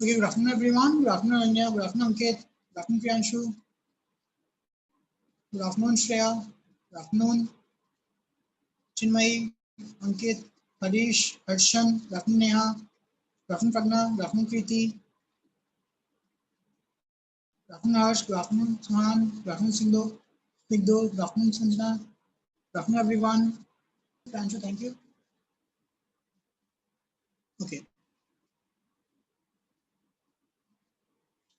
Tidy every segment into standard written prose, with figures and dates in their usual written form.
Okay, good afternoon everyone. Good afternoon Anya. Good afternoon Ankit. Good afternoon Priyanshu. Good afternoon Shreya. Good afternoon Chinmay, Ankit, Harish, Harshan. Good afternoon Neha. Good afternoon Pragna. Good afternoon Kriti. Good afternoon Harsh. Good afternoon Suhan. Good afternoon Sindhu. Vigdo. Good afternoon Sanjana. Good afternoon everyone. Priyanshu, thank you. Okay.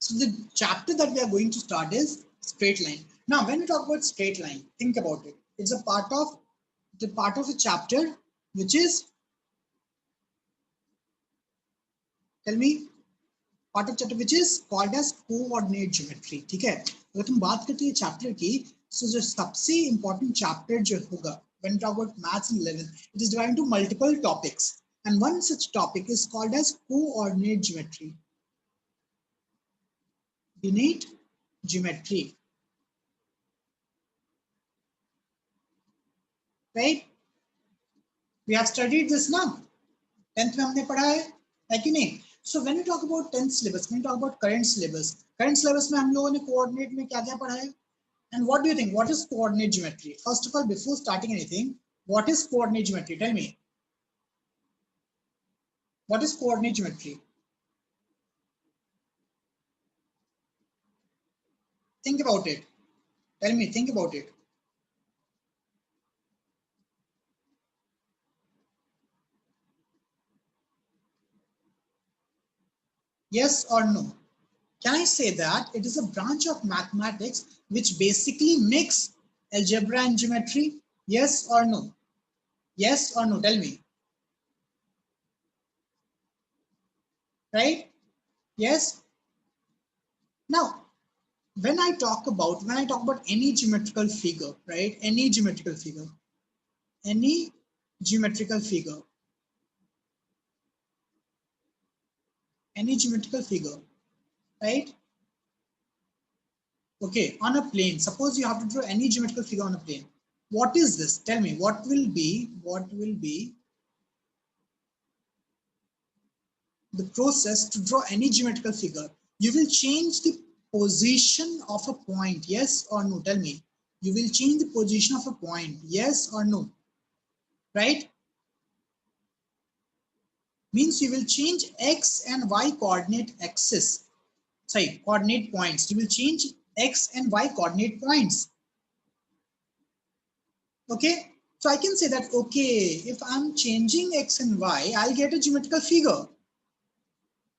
So the chapter that we are going to start is straight line. Now, when we talk about straight line, think about it. It's a part of a chapter which is, tell me, part of chapter which is called as coordinate geometry. ठीक है, अगर तुम बात करते हैं chapter की, so जो सबसे important chapter जो होगा when we talk about maths and 11th, it is divided into multiple topics, and one such topic is called as coordinate geometry. Coordinate geometry, right? We have studied this now. 10th में हमने पढ़ा है कि नहीं? So when we talk about 10th syllabus, when we talk about current syllabus में हम लोगों ने coordinate में क्या क्या पढ़ा है? And what do you think? What is coordinate geometry? First of all, before starting anything, what is coordinate geometry? Tell me. What is coordinate geometry? Think about it. Tell me, think about it. Yes or no? Can I say that it is a branch of mathematics which basically mix algebra and geometry? Yes or no? Yes or no? Tell me. Right? Yes? Now, when I talk about any geometrical figure, right? Any geometrical figure, right? Okay, on a plane, suppose you have to draw any geometrical figure on a plane. What is this? Tell me, what will be the process to draw any geometrical figure? You will change the position of a point, yes or no? Tell me. You will change the position of a point, yes or no? Right? Means you will change x and y coordinate axis. Sorry, coordinate points. You will change x and y coordinate points. Okay, so I can say that, okay, if I'm changing x and y, I'll get a geometrical figure.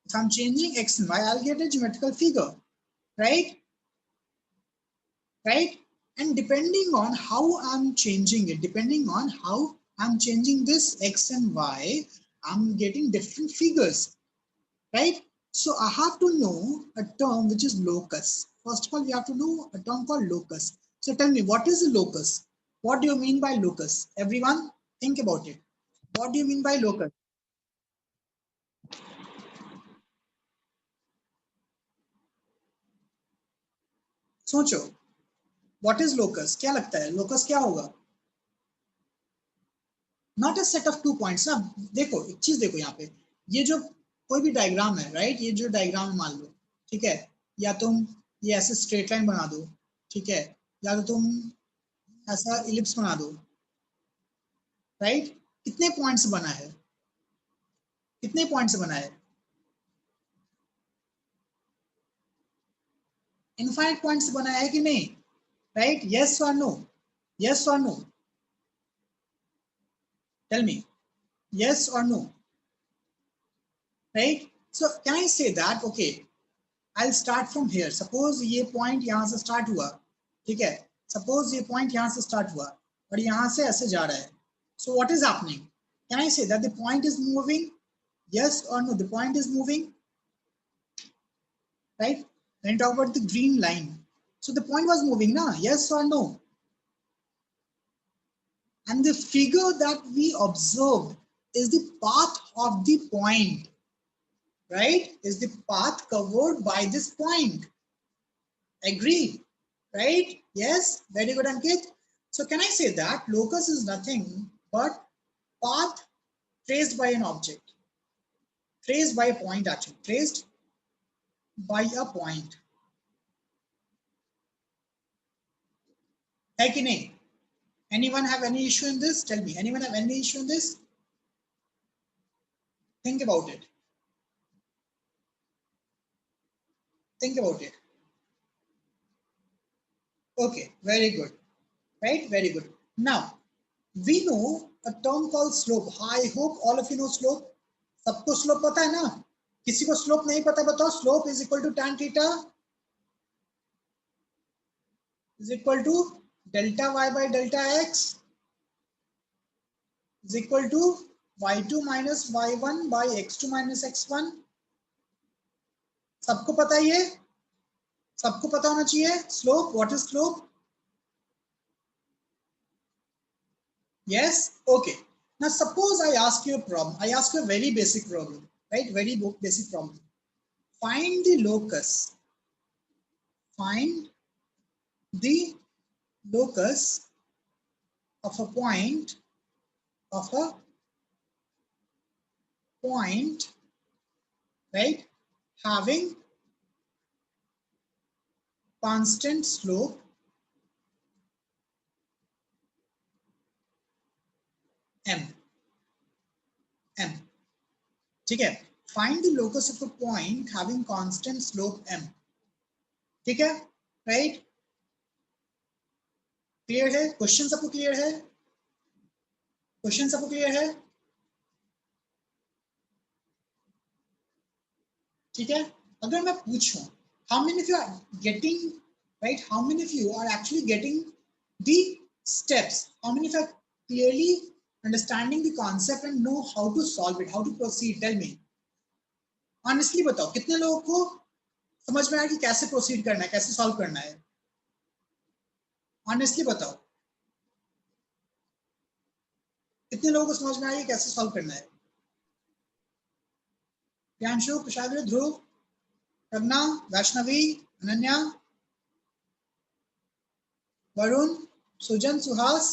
If I'm changing x and y, I'll get a geometrical figure, right? Right? And depending on how I'm changing it, depending on how I'm changing this x and y, I'm getting different figures, right? So I have to know a term which is locus. First of all, we have to know a term called locus. So tell me, what is a locus? What do you mean by locus? Everyone, think about it. What do you mean by locus? सोचो, what is locus? क्या लगता है locus क्या होगा? Not a set of 2 points ना. देखो एक चीज देखो यहाँ पे, ये जो कोई भी डायग्राम है, राइट? ये जो डायग्राम मान लो, ठीक है, या तुम ये ऐसे स्ट्रेट लाइन बना दो, ठीक है, या तो तुम ऐसा इलिप्स बना दो, राइट? कितने पॉइंट से बना है? कितने पॉइंट से बना है? इनफाइनाइट पॉइंट से बना है कि नहीं? राइट? यस और नो? यस और no? Tell me, yes or no? Right? So can I say that, okay, I'll start from here. Suppose ये point यहाँ से start हुआ, ठीक है? Suppose ये point यहाँ से start हुआ और यहाँ से ऐसे जा रहा है. So what is happening? Can I say that the point is moving? Yes or no? The point is moving, right? When you talk about the green line, so the point was moving, na? Yes or no? And the figure that we observed is the path of the point, right? Is the path covered by this point. Agree, right? Yes, very good, Ankit. So can I say that locus is nothing but path traced by an object, traced by a point actually, traced by a point, है कि नहीं? Anyone have any issue in this? Tell me, anyone have any issue in this? Think about it. Think about it. Okay, very good. Right? Very good. Now, we know a term called slope. I hope all of you know slope. सबको slope पता है ना? किसी को slope नहीं पता बताओ. Slope is equal to tan theta is equal to delta y by delta x is equal to y2 minus y1 by x2 minus x1. सबको पता है ये? सबको पता होना चाहिए. Slope, what is slope? Yes? Okay. Now suppose I ask you a problem. I ask you a very basic problem, right? Very basic problem. Find the locus. Find the locus of a point right, having constant slope m. ठीक है? Find the locus of a point having constant slope m. ठीक है? Right? Clear है? Question सबको clear है? Question सबको clear है? ठीक है? अगर मैं पूछूं, how many of you are getting, right? How many of you are actually getting the steps? How many of you are clearly understanding the concept and know how to solve it, how to proceed? Tell me. Honestly बताओ, कितने लोगों को समझ में आया कि कैसे proceed करना है, कैसे सॉल्व करना है? Honestly बताओ, कितने लोगों को समझ में आया कैसे सॉल्व करना है? प्रियांशु, कुशाग्र, ध्रुव, प्रज्ञा, वैष्णवी, अनन्या, वरुण, सुजन, सुहास,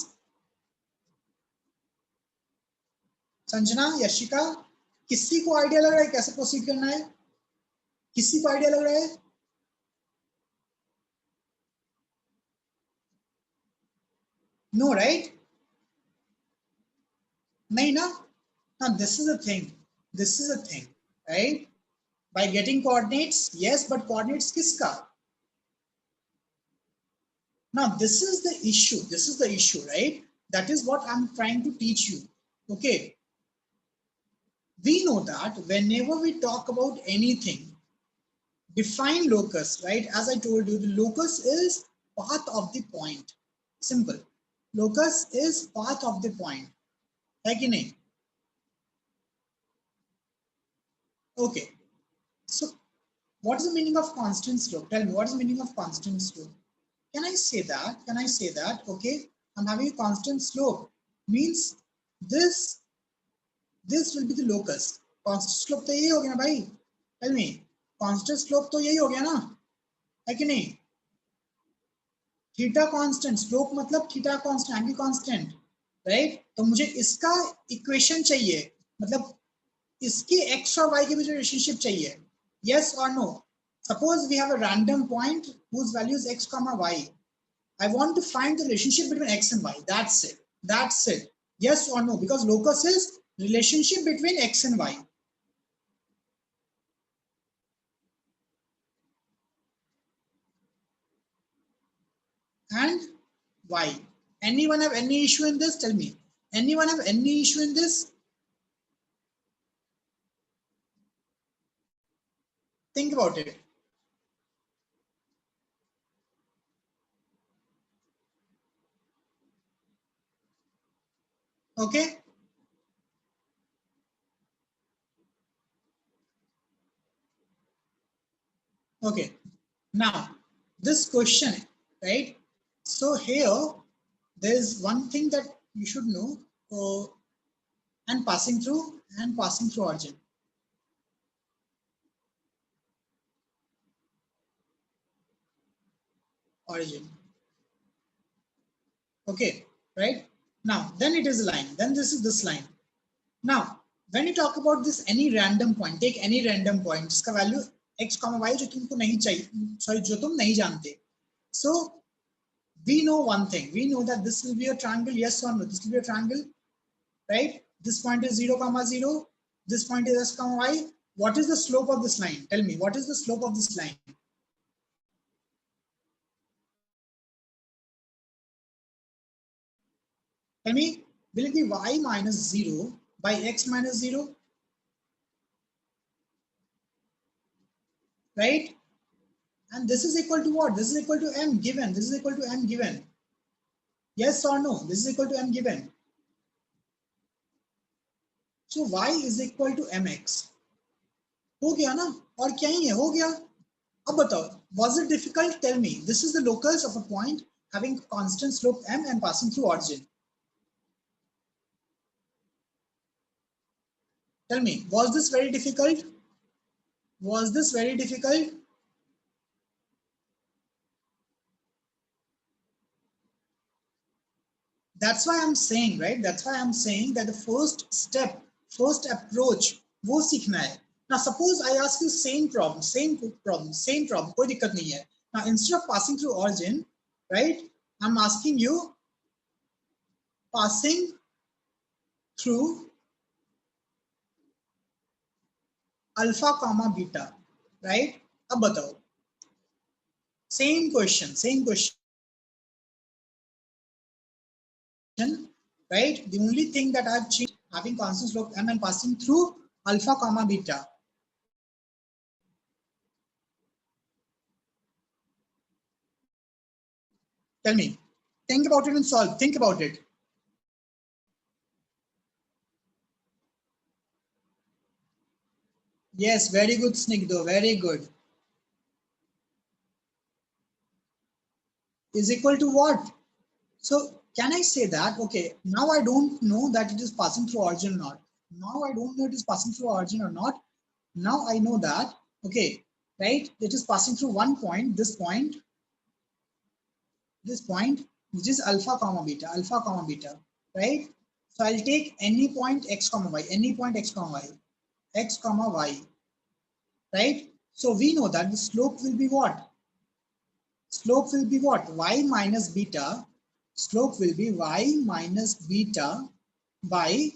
संजना, यशिका. किसी को आइडिया लग रहा है कैसे प्रोसीड करना है? किसी को आइडिया लग रहा है? No right? नहीं ना? Now this is the thing. This is the thing, right? By getting coordinates, yes, but coordinates किसका? Now this is the issue. This is the issue, right? That is what I'm trying to teach you. Okay. We know that whenever we talk about anything, define locus, right? As I told you, the locus is path of the point. Simple. Locus is path of the point. है कि नहीं? Okay. So what is the meaning of constant slope? Tell me, what is the meaning of constant slope? Can I say that? Can I say that? Okay, I'm having a constant slope. Means this will be the locus. Constant slope तो यही हो गया ना भाई? Tell me. Constant slope तो यही हो गया ना? है कि नहीं? थीटा कांस्टेंट, स्लोप मतलब theta constant, angle constant, right? तो मुझे इसका इक्वेशन चाहिए, मतलब इसके x और y के बीच रिलेशनशिप चाहिए. Yes or no? Suppose we have a random point whose value is x comma y. I want to find the relationship between x and y. That's it. That's it. Yes or no? Because locus is relationship between x and y. And y. Anyone have any issue in this? Tell me. Anyone have any issue in this? Think about it. Okay. Okay. Now, this question, right? So here, there is one thing that you should know, and passing through origin. Origin. Okay, right? Now, then it is a line. Then this is this line. Now, when you talk about this any random point, take any random point, जिसका value x, y जो तुमको नहीं चाहिए, sorry जो तुम नहीं जानते. So we know one thing. We know that this will be a triangle. Yes or no? This will be a triangle, right? This point is 0, 0. This point is x, y. What is the slope of this line? Tell me, what is the slope of this line? Tell me, will it be y minus 0 by x minus 0? Right? And this is equal to what? This is equal to m given. This is equal to m given. Yes or no? This is equal to m given. So y is equal to mx. हो गया ना? और क्या ही है? हो गया. अब बताओ, was it difficult? Tell me. This is the locus of a point having constant slope m and passing through origin. Tell me, was this very difficult? Was this very difficult? That's why I'm saying, right? That's why I'm saying that the first step, first approach, वो सीखना है. Now, suppose I ask you same problem, कोई दिक्कत नहीं है. Now, instead of passing through origin, right? I'm asking you passing through alpha comma beta, right? अब बताओ. Same question, right? The only thing that I've changed, having constant slope m and passing through alpha comma beta. Tell me, think about it and solve. Think about it. Yes, very good, Snigdho, very good. Is equal to what? So can I say that, okay, now I don't know that it is passing through origin or not. Now I don't know it is passing through origin or not. Now I know that, okay, right, it is passing through one point, this point, which is alpha comma beta, right? So I'll take any point x comma y, any point x comma y, right? So we know that the slope will be what? Slope will be what? Y minus beta. Slope will be y minus beta by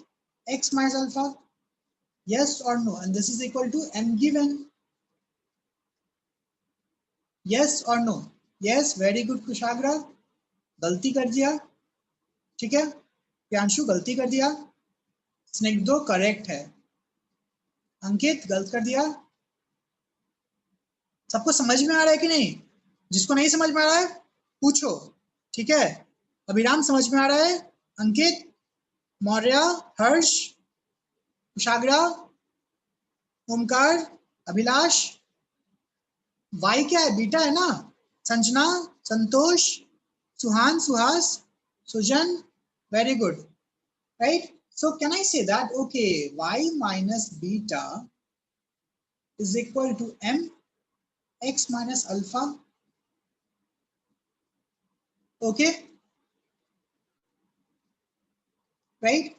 x minus alpha. Yes or no? And this is equal to m given. Yes or no? Yes, very good Kushagra. गलती कर दिया. ठीक है? प्रियांशु गलती कर दिया. स्निग्धो correct है. अंकित गलत कर दिया. सबको समझ में आ रहा है कि नहीं? जिसको नहीं समझ में आ रहा है पूछो. ठीक है? अभिराम समझ में आ रहा है? अंकित, मौर्य, हर्ष, कुशाग्रा, ओमकार, अभिलाष. वाई क्या है? बीटा है ना. Sanjana, Santosh, Suhan, Suhas, Sujan, very good, right? So can I say that, okay, y minus beta is equal to m x minus alpha. Okay, right?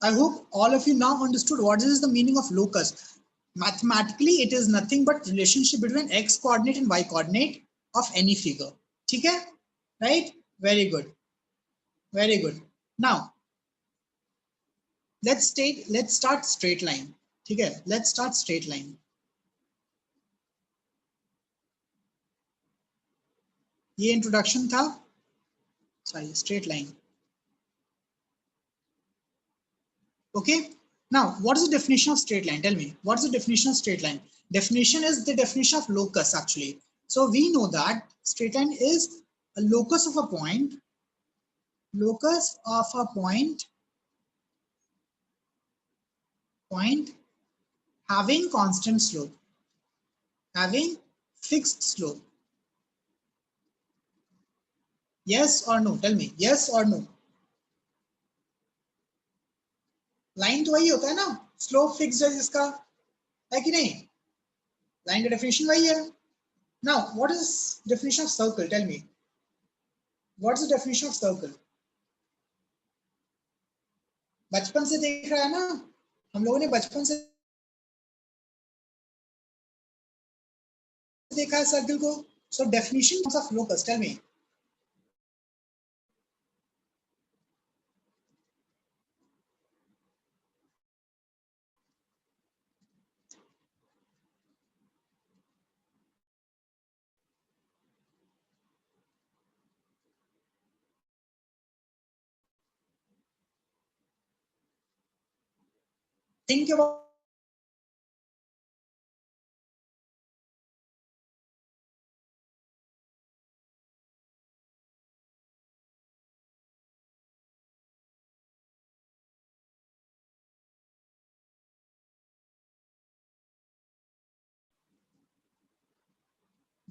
I hope all of you now understood what is the meaning of locus. Mathematically, it is nothing but relationship between x coordinate and y coordinate of any figure. ठीक है? Right? Very good. Very good. Now, let's start straight line. ठीक है? Let's start straight line. ये introduction था. Sorry, straight line. Okay. Now, what is the definition of straight line? Tell me, what is the definition of straight line? Definition is the definition of locus actually. So we know that straight line is a locus of a point, point having constant slope, having fixed slope. Yes or no? Tell me, yes or no? Line तो वही होता है ना, slope fixed है जिसका, है कि नहीं? लाइन का डेफिनेशन वही है. Now, what is definition of circle? Tell me. What's the definition of circle? बचपन से देख रहा है ना, हम लोगों ने बचपन से देखा है सर्कल को? So definition of locus, tell me. Think about.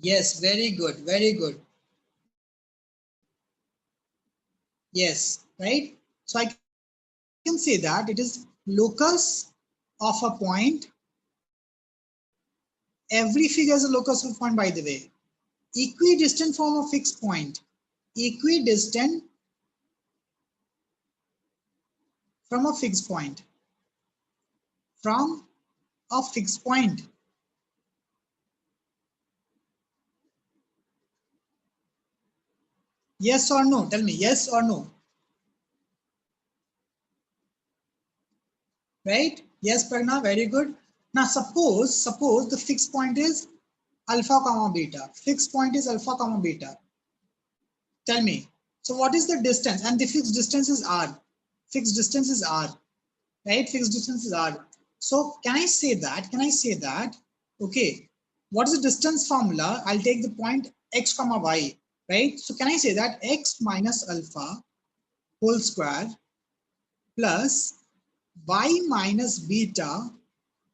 Yes, very good, very good. Yes, right. So I can say that it is locus of a point. Every figure is a locus of point, by the way. Equidistant from a fixed point. Equidistant from a fixed point. From a fixed point. Yes or no? Tell me, yes or no? Right? Yes, Pragna, very good. Now suppose the fixed point is alpha comma beta. Fixed point is alpha comma beta. Tell me. So what is the distance? And the fixed distance is r. Fixed distance is r. Right? Fixed distance is r. So can I say that? Can I say that? Okay. What is the distance formula? I'll take the point x comma y. Right? So can I say that x minus alpha whole square plus y minus beta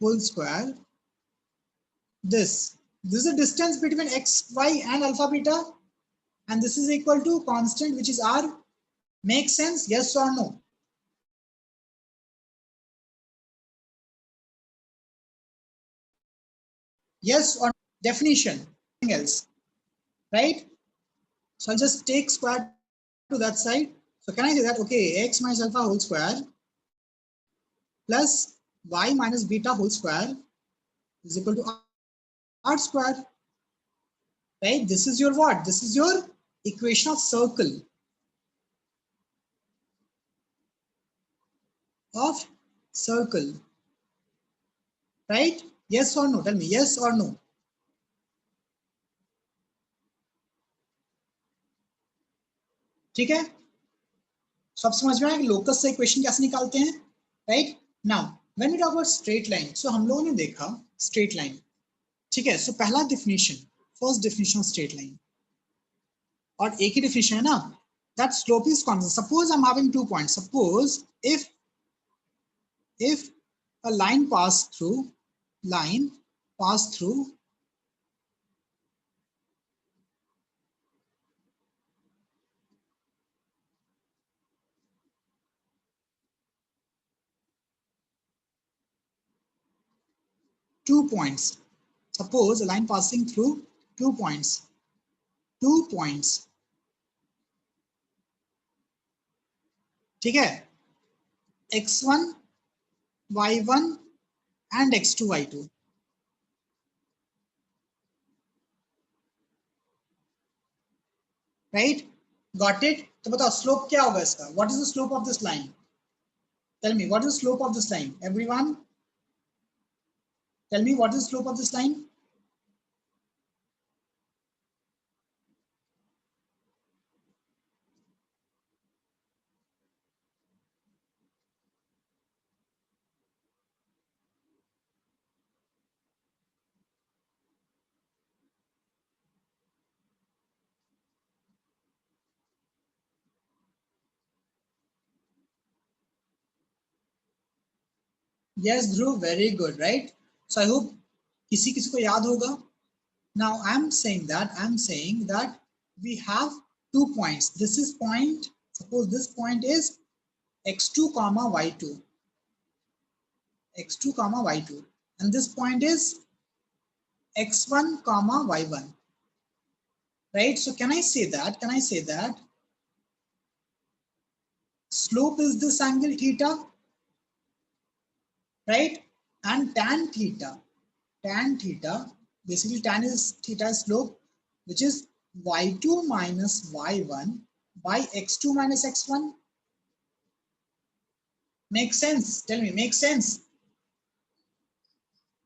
whole square. This is the distance between x, y and alpha beta, and this is equal to constant which is r. Makes sense? Yes or no? Yes or no? Definition? Anything else? Right? So I'll just take square to that side. So can I say that okay, x minus alpha whole square plus y minus beta whole square is equal to r square. Right? This is your what? This is your equation of circle. Of circle. Right? Yes or no? Tell me yes or no. ठीक है? So अब समझ में आया कि locus से equation कैसे निकालते हैं? Right? Now when we talk about straight line, so हम लोगों ने देखा स्ट्रेट लाइन. ठीक है? सो पहला definition, first definition of straight line, और एक ही डेफिनेशन है ना, that slope is constant. Suppose I'm having 2 points. Suppose if a line pass through 2 points. Suppose a line passing through 2 points. 2 points. ठीक है? x1, y1 and x2, y2. Right? Got it? तो बताओ slope क्या होगा इसका? What is the slope of this line? Tell me, what is the slope of this line? Everyone, tell me what is the slope of this line? Yes, Dhruv, very good, right? So I hope किसी किसी को याद होगा. Now I'm saying that we have 2 points. This is point, suppose this point is x2 comma y2, x2 comma y2, and this point is x1 comma y1. Right? So can I say that slope is this angle theta, right? And tan theta Basically tan is theta slope, which is y2 minus y1 by x2 minus x1. Make sense? Tell me, make sense?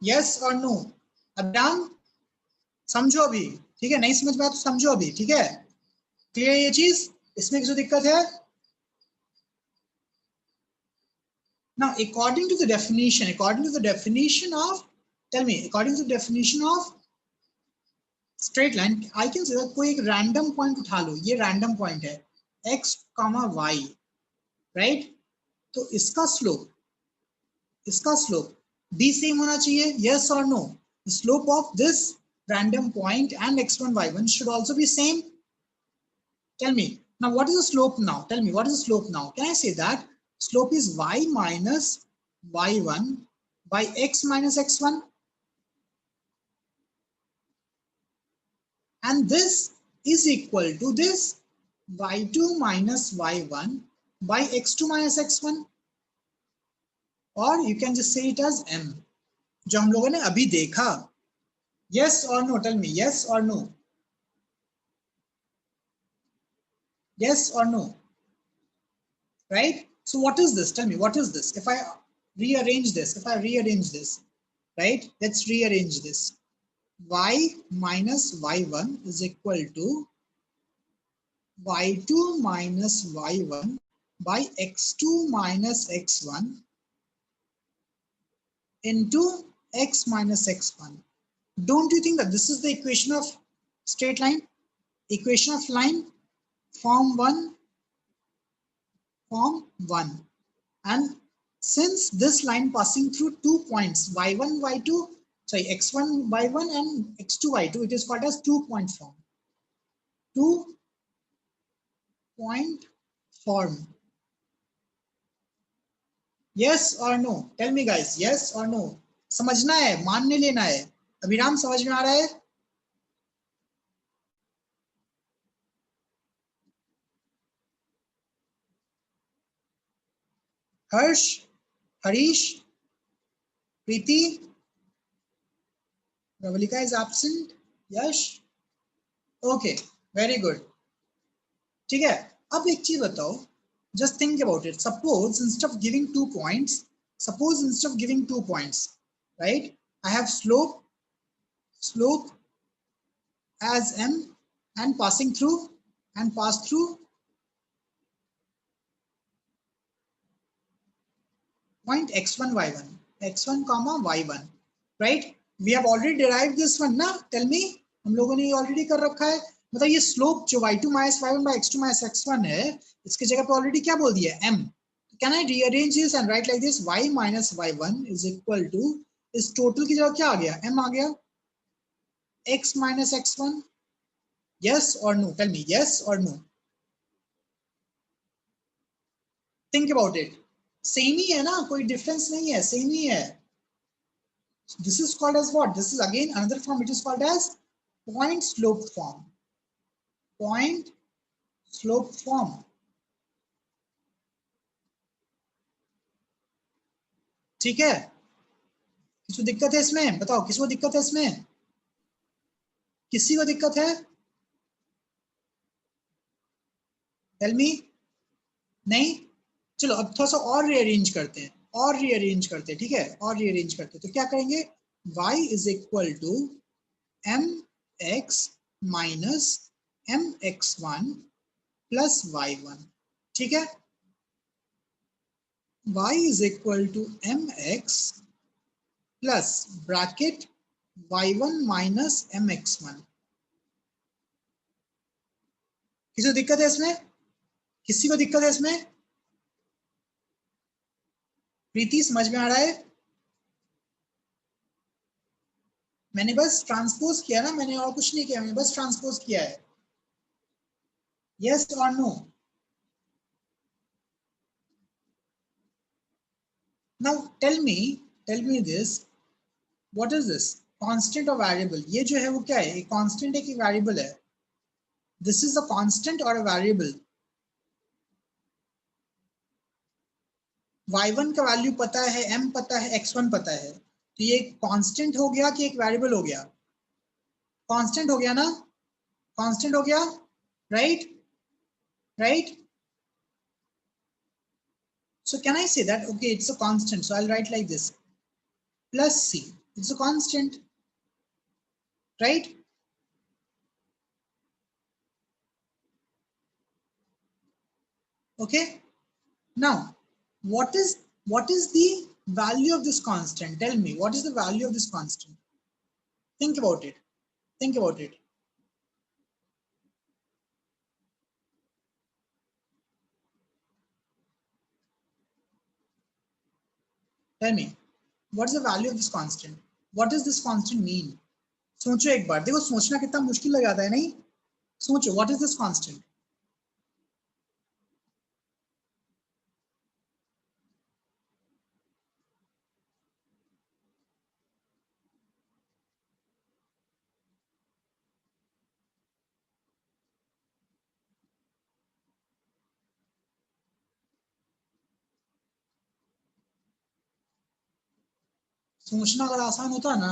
Yes or no? अभिराम समझो अभी, ठीक है? नहीं समझ पाया तो समझो अभी, ठीक है? क्लियर ये चीज? इसमें किसी दिक्कत है? Now, according to the definition of, tell me, according to the definition of straight line, I can say that कोई एक random point उठा लो, ये random point है, x, y, right? तो इसका slope भी same होना चाहिए, yes or no? The slope of this random point and x1, y1 should also be same. Tell me, now what is the slope now? Tell me, what is the slope now? Can I say that slope is y minus y1 by x minus x1? And this is equal to this y2 minus y1 by x2 minus x1, or you can just say it as m, जो हम लोगों ने अभी देखा. Yes or no? Tell me, yes or no? Yes or no? Right? So what is this? Tell me, what is this? If I rearrange this, right? Let's rearrange this. Y minus y1 is equal to y2 minus y1 by x2 minus x1 into x minus x1. Don't you think that this is the equation of straight line? Equation of line, form 1. And since this line passing through 2 points, y1, y2, sorry, x1, y1 and x2, y2, it is called as 2-point form. 2-point form. Yes or no? Tell me guys, yes or no? समझना है, मानने लेना है. अभिराम समझ में आ रहा है? हर्ष, हरीश, प्रीति, Ravalika is absent. Yash. Okay, very good. ठीक है, अब एक चीज बताओ, just think about it. Suppose instead of giving 2 points, right? I have slope as m and pass through point x1, comma y1, right? We have already derived this one ना? Tell me, हम लोगों ने ये already कर रखा है. मतलब ये slope जो y2 minus y1 by x2 minus x1 है, इसके जगह पे already क्या बोल दिया है? m. Can I rearrange this and write like this? Y minus y1 is equal to, इस total की जगह क्या आ गया? m आ गया. x minus x1. Yes or no? Tell me, yes or no? Think about it. Same ही है ना, कोई difference नहीं है, same ही है. This is called as what? This is again another form. It is called as point slope form. Point slope form. ठीक है? किसी को दिक्कत है इसमें? बताओ, किसी को दिक्कत है इसमें? किसी को दिक्कत है? Tell me. नहीं? चलो अब थोड़ा सा और रीअरेंज करते हैं, ठीक है? और रीअरेंज करते हैं. तो क्या करेंगे? y is equal to mx minus mx1 plus y1. ठीक है? y is equal to mx plus bracket y1 minus mx1. किसी को दिक्कत है इसमें? किसी को दिक्कत है इसमें? प्रीति समझ में आ रहा है? मैंने बस ट्रांसपोज किया ना, मैंने और कुछ नहीं किया, मैंने बस ट्रांसपोज किया है. यस और no? Now tell me this, what is this? Constant और वेरिएबल. ये जो है वो क्या है? एक कांस्टेंट है कि वेरिएबल है? दिस इज अ कांस्टेंट और अ वेरिएबल. y1 का वैल्यू पता है, m पता है, x1 पता है, तो ये कांस्टेंट हो गया कि एक वेरिएबल हो गया? कांस्टेंट हो गया ना, कांस्टेंट हो गया, right, right. So can I say that, okay, it's a constant, so I'll write like this, plus c, it's a constant, right? Okay, now what is the value of this constant? Tell me, what is the value of this constant? Think about it, think about it. Tell me, what is the value of this constant? What does this constant mean? सोचो एक बार, देखो सोचना कितना मुश्किल लग जाता है नहीं. सोचो, what is this constant? सोचना अगर आसान होता ना,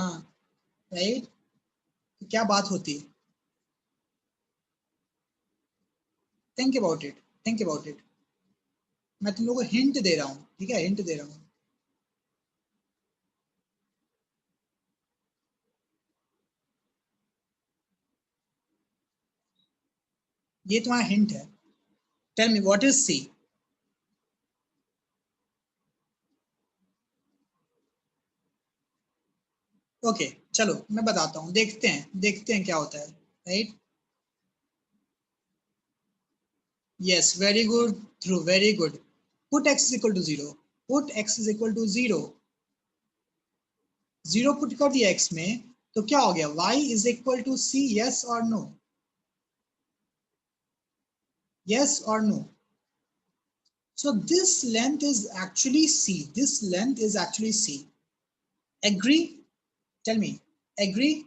राइट, तो क्या बात होती. Think about it, think about it. मैं तुम लोगों को हिंट दे रहा हूँ, ठीक है, हिंट दे रहा हूँ. ये तुम्हारा हिंट है. Tell me what is C. Okay, चलो मैं बताता हूँ, देखते हैं क्या होता है, right. Yes, very good, through, very good. Put x is equal to 0, put x is equal to 0, 0 put कर दिया x में, तो क्या हो गया, y is equal to c, yes और नो, यस और no. So this length is actually c, this length is actually c. Agree? Tell me, agree?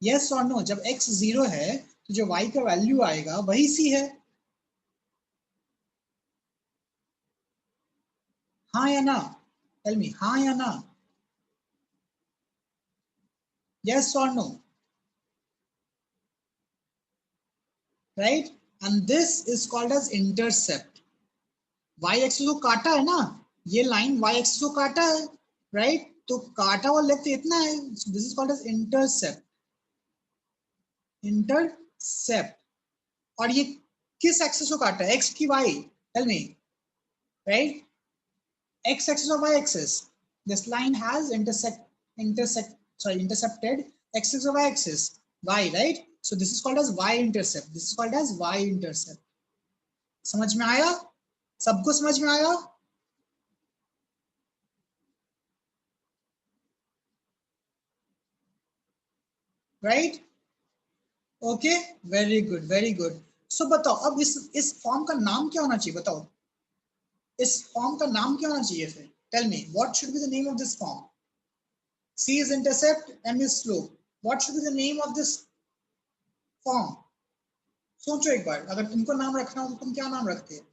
Yes or no? जब x 0 है तो जो y का वैल्यू आएगा वही c है. हाँ या ना? Tell me, हाँ या ना? Yes or no? Right? And this is called as intercept. Y axis को काटा है ना, ये लाइन y एक्सिस को काटा है, राइट, तो काटा हुआ लेंथ इतना है. This is called as intercept, intercept. और ये किस एक्सिस को काटा है, x की y? Tell me, right, x axis or y axis. This line has intercepted x axis or y axis, y, right? So this is called as y intercept, this is called as y intercept. समझ में आया, सबको समझ में आया, right? Okay, very good, very good. So बताओ, अब इस फॉर्म का नाम क्या होना चाहिए, बताओ, इस फॉर्म का नाम क्या होना चाहिए फिर. Tell me, what should be the name of this form. C is intercept, M is slope. What should be the name of this form? सोचो एक बार, अगर तुमको नाम रखना हो तो तुम क्या नाम रखते हैं.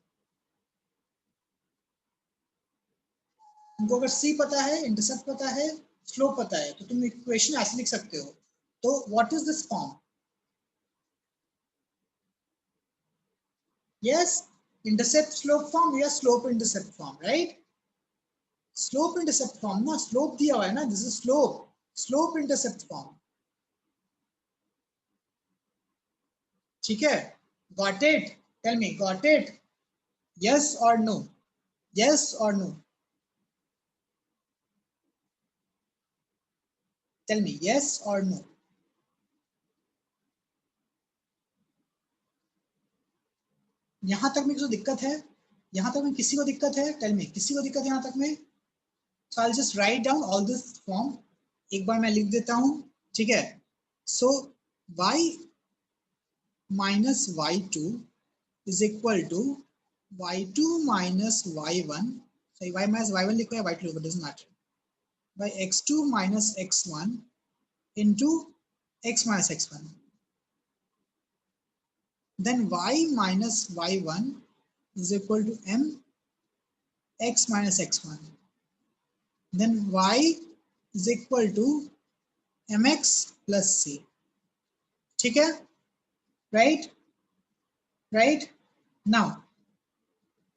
तुमको अगर सी पता है, इंटरसेप्ट पता है, स्लोप पता है, तो तुम इक्वेशन ऐसे लिख सकते हो. तो what is this form. Yes, intercept slope form या slope intercept form, right. Slope intercept form ना, स्लोप दिया हुआ है ना, this is slope, slope intercept form. ठीक है, got it. Tell me, got it. Yes और नो, यस और नो. टेल मी, यस और नो. यहां तक में जो दिक्कत है, यहां तक में किसी को दिक्कत है, टेल मी, किसी को दिक्कत है यहां तक में. So I'll just write down all this form. एक बार मैं लिख देता हूँ, ठीक है. So y minus y2 is equal to y2 minus y1. So y minus y1 लिखो या y2 लिखो, doesn't matter. By x2 minus x1 into x minus x1. Then y minus y1 is equal to m x minus x1. Then y is equal to mx plus c, ठीक है, right, right. Now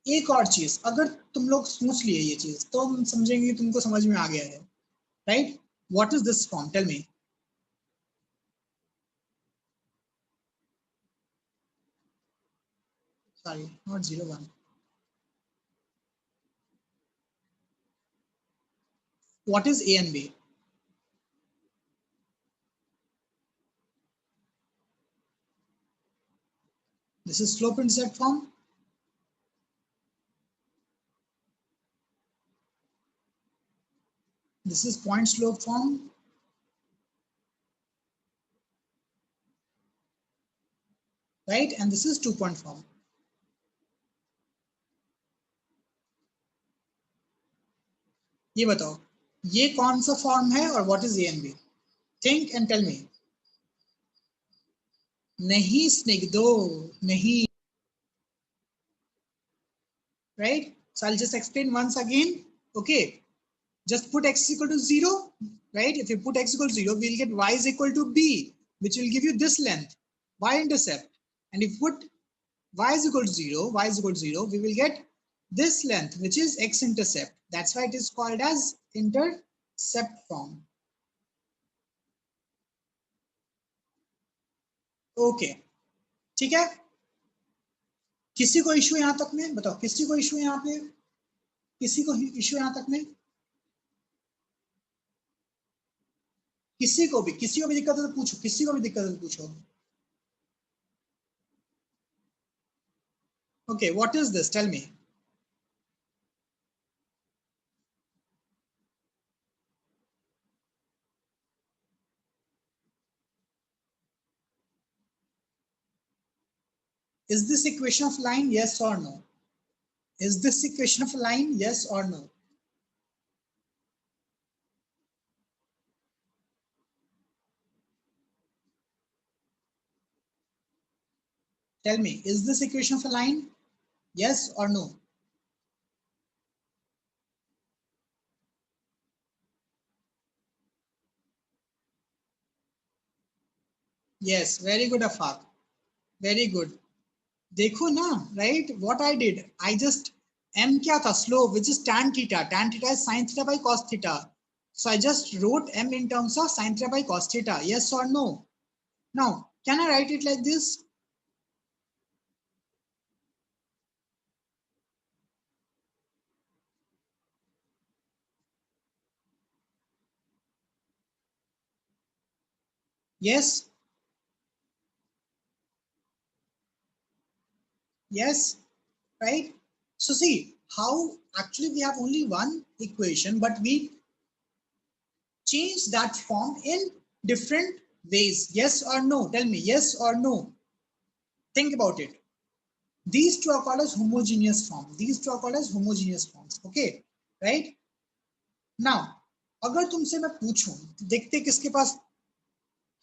एक और चीज, अगर तुम लोग सोच लिए ये चीज तो हम समझेंगे कि तुमको समझ में आ गया है, right. What is this form, tell me. Sorry, not 0 1। What is a and b? This is slope intercept form, this is point slope form, right, and this is 2 point form. ये बताओ ये कौन सा फॉर्म है और what is A and B? Think and tell me. नहीं स्निग्धो, नहीं, right? So I'll just explain once again. Okay, just put x equal to 0, right? If you put x equal to 0, we'll get y is equal to b, which will give you this length, y-intercept. And if you put y is equal to 0, y is equal to 0, we will get this length, which is x-intercept. That's why it is called as intercept form. Okay, ठीक है। किसी को issue यहाँ तक में बताओ, किसी को इशू यहाँ पे, किसी को इशू यहाँ तक में, किसी को भी दिक्कत है तो पूछो, किसी को भी दिक्कत है तो पूछो। Okay, what is this? Tell me. Is this equation of line? Yes or no? Is this equation of line? Yes or no? Tell me, is this equation of a line? Yes or no? Yes, very good, Afaq. Very good. देखो ना, right? What I did, I just m क्या था? Slope, which is tan theta. Tan theta is sin theta by cos theta. So I just wrote m in terms of sin theta by cos theta. Yes or no? Now, can I write it like this? Yes, yes, right? So see how actually we have only one equation, but we change that form in different ways. Yes or no? Tell me, yes or no? Think about it. These two are called as homogeneous form. These two are called as homogeneous forms. Okay, right? Now, अगर तुमसे मैं पूछूं, देखते किसके पास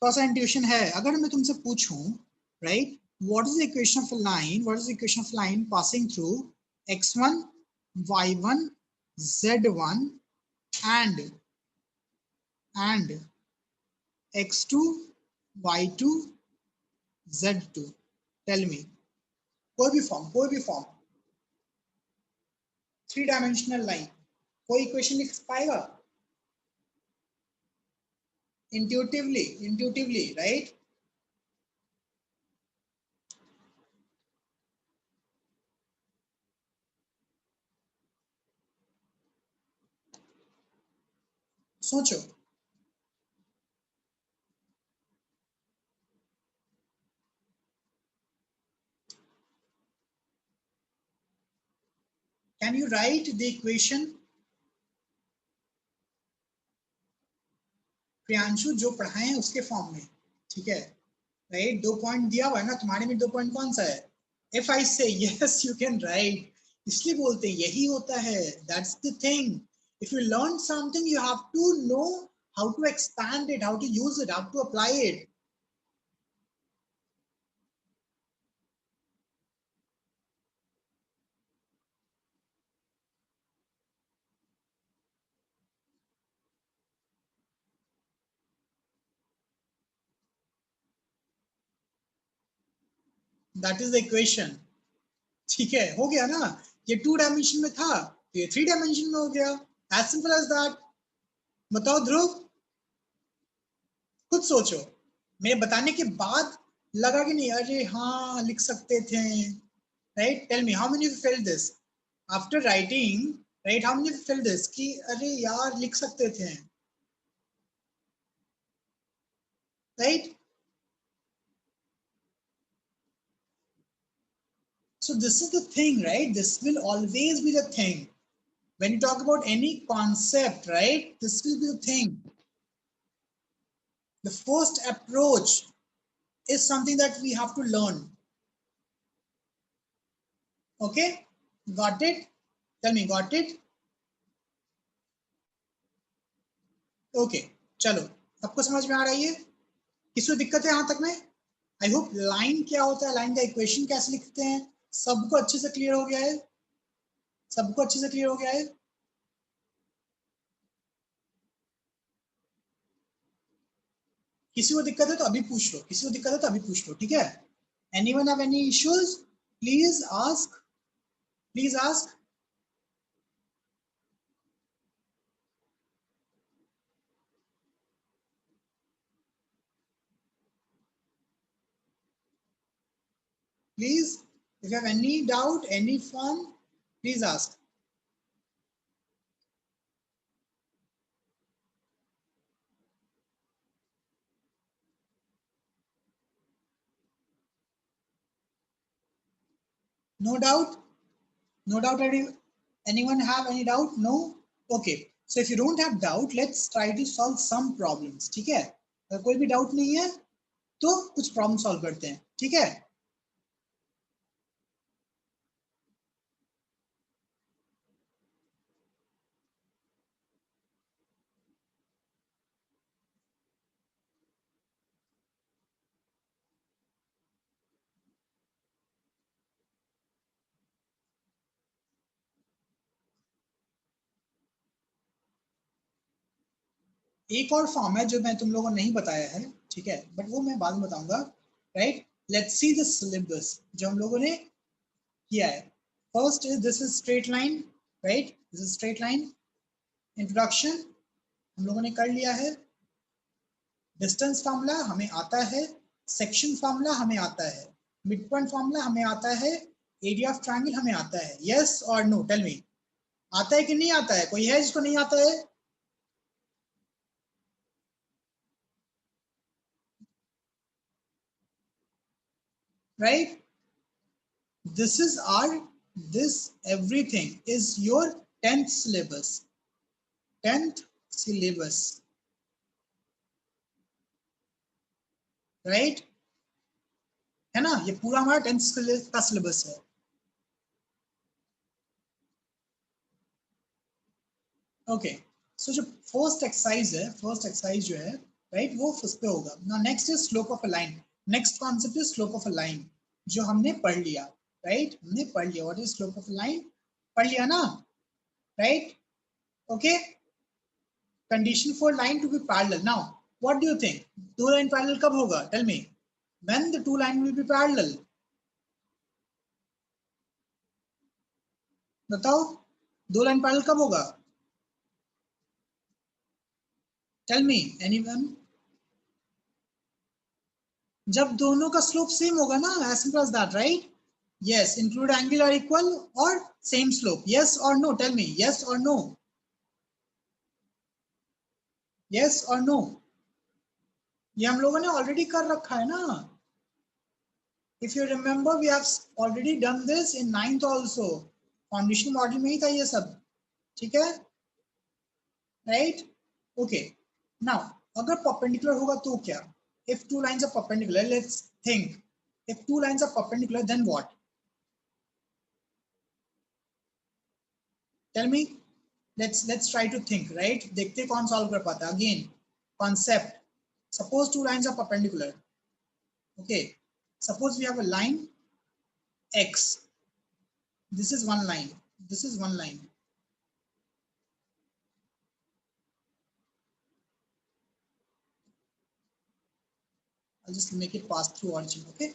थोड़ा सा intuition है, अगर मैं तुमसे पूछूं, right? What is the equation of a line? What is the equation of line passing through x1, y1, z1 and x2, y2, z2? Tell me. कोई भी फॉर्म, 3 डायमेंशनल लाइन, कोई इक्वेशन लिख पाएगा? Intuitively, right? सोचो। Can you write the equation? Priyanshu जो पढ़ाए हैं उसके फॉर्म में, ठीक है, राइट? 2 पॉइंट दिया हुआ है ना तुम्हारे में, 2 पॉइंट कौन सा है? इफ आई से यस यू कैन राइट, इसलिए बोलते हैं यही होता है, that's the thing. If you learn something you have to know how to expand it, how to use it, how to apply it. That is the equation. ठीक है, हो गया ना, ये 2 डायमेंशन में था तो ये 3 डायमेंशन में हो गया, एज सिंपल एज दैट। बताओ ध्रुव, खुद सोचो, मेरे बताने के बाद लगा कि नहीं अरे हाँ लिख सकते थे, right? Tell me how many you felt this after writing, right? How many you felt this कि अरे यार लिख सकते थे, right? So this is the thing, right? This will always be the thing. When you talk about any concept, right? This will be the thing. The first approach is something that we have to learn. Okay? Got it? Tell me, got it? Okay. चलो, सबको समझ में आ रही है? किसी को दिक्कत है यहाँ तक में? आई होप लाइन क्या होता है, लाइन का इक्वेशन कैसे लिखते हैं, सबको अच्छे से क्लियर हो गया है? सबको अच्छे से क्लियर हो गया है? किसी को दिक्कत है तो अभी पूछ लो, किसी को दिक्कत है तो अभी पूछ लो, ठीक है? Anyone have any issues? Please ask. Please ask. Please, if you have any doubt, any form, please ask. No doubt? No doubt? Anyone have any doubt? No? Okay. So if you don't have doubt, let's try to solve some problems. ठीक है? अगर कोई भी doubt नहीं है तो कुछ problem solve करते हैं, ठीक है? एक और फॉर्म है जो मैं तुम लोगों को नहीं बताया है, ठीक है, बट वो मैं बाद में बताऊंगा, right? Let's see the syllabus जो हम लोगों ने किया है। First is this is straight line, right? This is straight line. Introduction हम लोगों ने कर लिया है। डिस्टेंस फार्मूला हमें आता है, सेक्शन फार्मूला हमें आता है, मिड पॉइंट फार्मूला हमें आता है, एरिया ऑफ ट्रायंगल हमें आता है। यस और नो? टेल मी, आता है कि नहीं आता है? कोई है जिसको नहीं आता है? Right? This is R, this everything is your 10th syllabus, 10th syllabus, right? है ना, ये पूरा हमारा 10th का सिलेबस है। ओके, सो जो फर्स्ट एक्सरसाइज है, फर्स्ट एक्सरसाइज जो है, राइट, वो उस पे होगा ना। Next is slope of a line. Next concept is slope of a line, जो हमने पढ़ लिया, राइट? हमने पढ़ लिया what is slope of a line, पढ़ लिया ना, right? Okay, condition for line to be parallel. Now what do you think, दो लाइन पैरेलल कब होगा? Tell me, when the to line will be parallel. बताओ, दो लाइन पैरेलल कब होगा? Tell me anyone. जब दोनों का स्लोप सेम होगा ना, as simple as that, right? Yes, include angle are equal और सेम स्लोप। यस और नो? टेल मी यस और नो, यस और नो। ये हम लोगों ने ऑलरेडी कर रखा है ना। If you remember we have already done this in 9th also, foundation model में ही था ये सब, ठीक है, राइट? ओके, नाउ अगर परपेंडिकुलर होगा तो क्या? If two lines are perpendicular, let's think, if two lines are perpendicular then what? Tell me, let's try to think, right? देखते कौन सॉल्व कर पाता है। Again concept, suppose two lines are perpendicular, okay, suppose we have a line x, this is one line, this is one line, I'll just make it pass through origin, okay?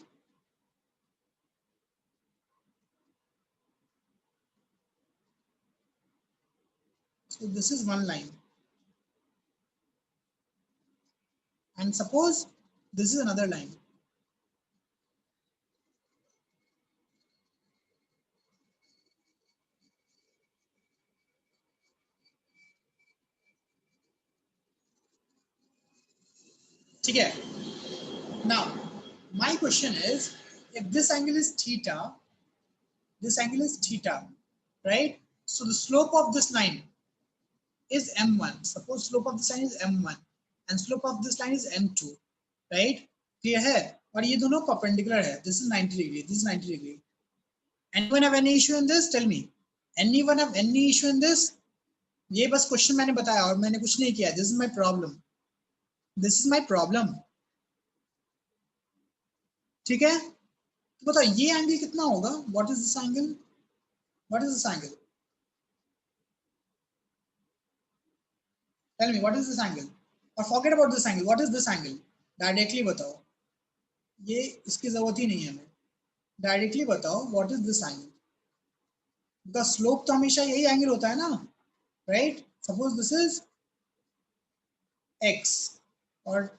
So this is one line, and suppose this is another line. Okay. Now, my question is, if this angle is theta, this angle is theta, right? So the slope of this line is m1. Suppose slope of this line is m1 and slope of this line is m2, right? Clear है? और ये दोनों perpendicular है. This is 90 degree. This is 90 degree. Anyone have any issue in this? Tell me. Anyone have any issue in this? ये बस question मैंने बताया और मैंने कुछ नहीं किया. This is my problem. This is my problem. ठीक है? तो बताओ ये एंगल कितना होगा? What is this angle? What is this angle? Tell me, what is this angle? Or forget about this angle. What is this angle? Directly बताओ. ये इसकी जरूरत ही नहीं है हमें. Directly बताओ, what is this angle? Because slope तो हमेशा यही angle होता है ना, right? Suppose this is x or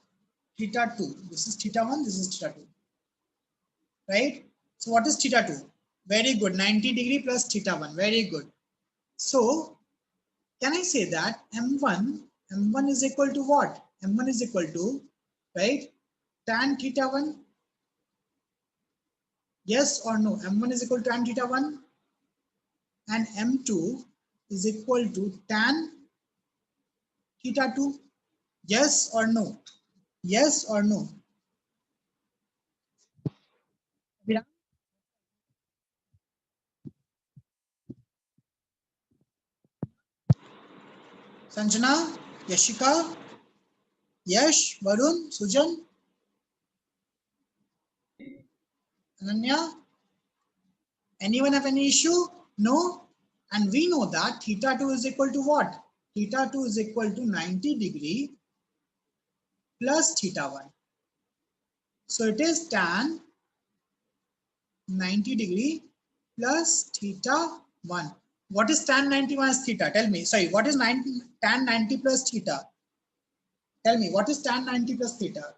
theta 2. This is theta 1. This is theta 2. Right? So what is theta 2? Very good. 90 degree plus theta 1. Very good. So can I say that m1 is equal to what? m1 is equal to, right, tan theta 1? Yes or no? m1 is equal to tan theta 1 and m2 is equal to tan theta 2. Yes or no? Yes or no? Sanjana, Yashika, Yash, Varun, Sujan, Ananya, anyone have any issue? No? And we know that theta 2 is equal to what? Theta 2 is equal to 90 degree plus theta 1. So it is tan 90 degree plus theta 1. What is tan 90 minus theta? Tell me. Sorry, what is tan 90 plus theta? Tell me, what is tan 90 plus theta?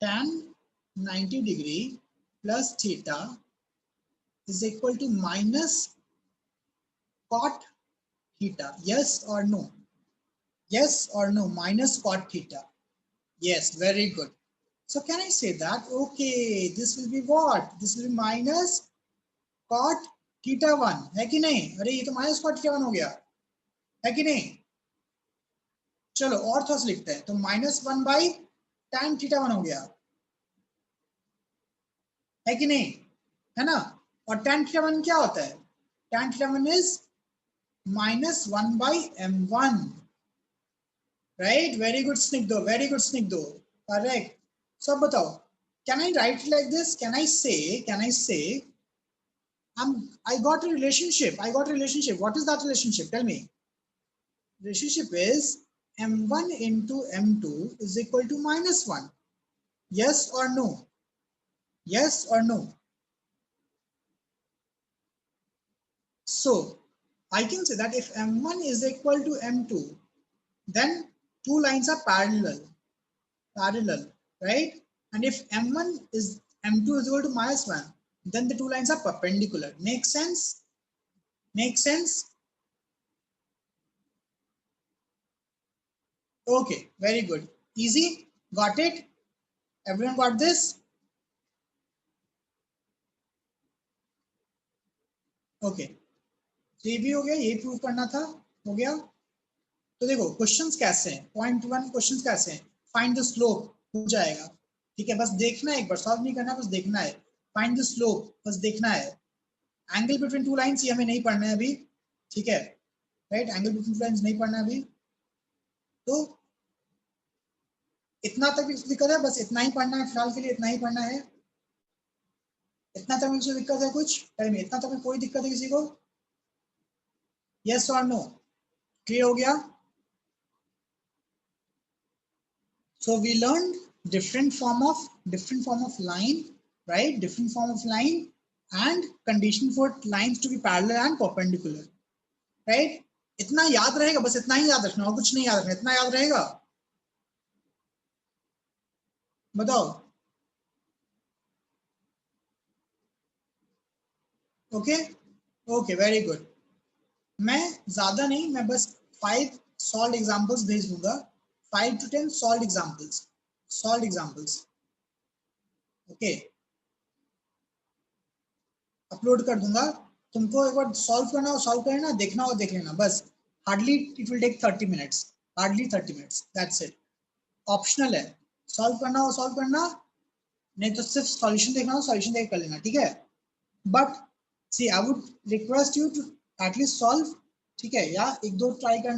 Tan 90 degree plus theta is equal to minus cot theta. Yes or no? Yes or no? Minus cot theta. Yes, very good. So can I say that, okay, this will be what? This will be minus cot theta 1. है कि नहीं? अरे ये तो minus cot theta 1 हो गया. है कि नहीं? चलो और थोड़ा सा लिखते हैं. तो minus 1 by tan theta 1 हो गया. है कि नहीं? है ना? और tan theta 1 क्या होता है? Tan theta 1 is minus 1 by m1. Right? Very good, Snigdho. Very good, Snigdho. Correct. So अब बताओ, can I write like this? Can I say I got a relationship. I got a relationship. What is that relationship? Tell me. Relationship is m1 into m2 is equal to minus 1. Yes or no? Yes or no? So I can say that if m1 is equal to m2, then two lines are parallel, right? And if m2 is equal to minus 1, then the two lines are perpendicular. Make sense? Make sense? Okay, very good. Easy? Got it? Everyone got this? Okay. तो ये भी हो गया, ये prove करना था, हो गया. तो देखो क्वेश्चंस कैसे हैं. पॉइंट 1 क्वेश्चंस कैसे हैं. फाइंड द स्लोप हो जाएगा. ठीक है, बस देखना है, एक बार सॉल्व नहीं करना, बस देखना है. फाइंड द स्लोप, बस देखना है. एंगल बिटवीन टू लाइंस ये हमें नहीं पढ़ना है अभी. ठीक है, right? Angle between two lines नहीं पढ़ना है अभी. तो इतना तक दिक्कत है, बस इतना ही पढ़ना है फिलहाल के लिए. इतना ही पढ़ना है. इतना तक मुझे दिक्कत है कुछ? टाइम में इतना तक में कोई दिक्कत है किसी को? यस और नो? क्लियर हो गया? So we learned different form of line, right? Different form of line and condition for lines to be parallel and perpendicular, right? इतना याद रहेगा, बस इतना ही याद रखना और कुछ नहीं याद रखना, इतना याद रहेगा। बताओ। Okay okay very good. मैं ज्यादा नहीं, मैं बस 5 सॉल्व एग्जांपल्स भेज दूंगा, 5 to 10 solve examples, solve examples. Okay upload कर दूंगा, तुमको एक बार सॉल्व करना हो सॉल्व करना, देखना हो देख लेना बस। Hardly it will take 30 minutes, hardly 30 minutes, that's it. Optional है, सॉल्व करना हो सॉल्व करना, नहीं तो सिर्फ सॉल्यूशन देखना हो सॉल्यूशन देख कर लेना, ठीक है। But see I would request you to at least solve, ठीक है, या एक दो ट्राई करना।